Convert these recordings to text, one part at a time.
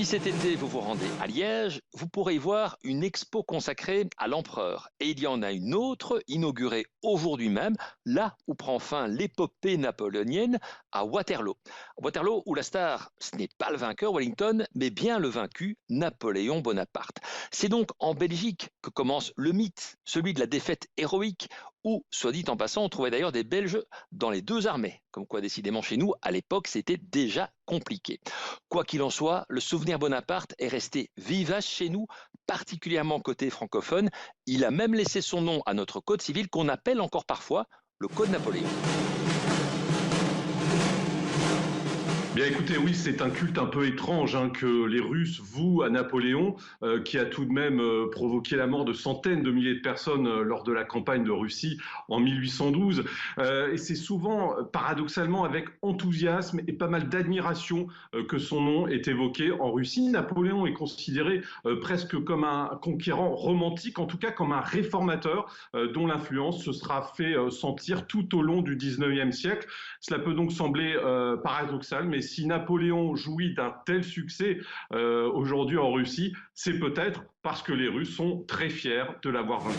Si cet été vous vous rendez à Liège, vous pourrez y voir une expo consacrée à l'empereur. Et il y en a une autre, inaugurée aujourd'hui même, là où prend fin l'épopée napoléonienne, à Waterloo. Waterloo où la star, ce n'est pas le vainqueur Wellington, mais bien le vaincu Napoléon Bonaparte. C'est donc en Belgique que commence le mythe, celui de la défaite héroïque, où, soit dit en passant, on trouvait d'ailleurs des Belges dans les deux armées. Comme quoi, décidément, chez nous, à l'époque, c'était déjà compliqué. Quoi qu'il en soit, le souvenir Bonaparte est resté vivace chez nous, particulièrement côté francophone. Il a même laissé son nom à notre code civil qu'on appelle encore parfois le Code Napoléon. Bien écoutez, oui, c'est un culte un peu étrange que les Russes vouent à Napoléon, qui a tout de même provoqué la mort de centaines de milliers de personnes lors de la campagne de Russie en 1812. Et c'est souvent, paradoxalement, avec enthousiasme et pas mal d'admiration que son nom est évoqué en Russie. Napoléon est considéré presque comme un conquérant romantique, en tout cas comme un réformateur dont l'influence se sera fait sentir tout au long du 19e siècle. Cela peut donc sembler paradoxal, mais si Napoléon jouit d'un tel succès aujourd'hui en Russie, c'est peut-être parce que les Russes sont très fiers de l'avoir vaincu.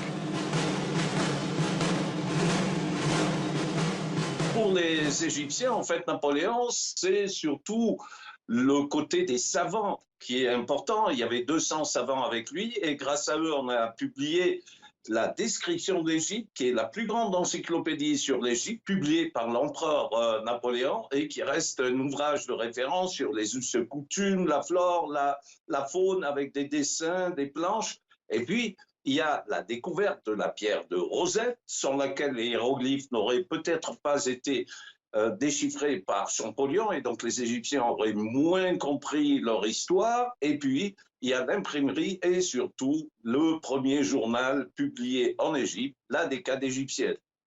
Pour les Égyptiens, en fait, Napoléon, c'est surtout le côté des savants qui est important. Il y avait 200 savants avec lui et grâce à eux, on a publié la description de l'Égypte, qui est la plus grande encyclopédie sur l'Égypte, publiée par l'empereur Napoléon et qui reste un ouvrage de référence sur les us et coutumes, la flore, la faune, avec des dessins, des planches. Et puis, il y a la découverte de la pierre de Rosette, sans laquelle les hiéroglyphes n'auraient peut-être pas été déchiffrés par Champollion, et donc les Égyptiens auraient moins compris leur histoire. Et puis, il y a l'imprimerie et surtout le premier journal publié en Égypte, la Décade égyptienne.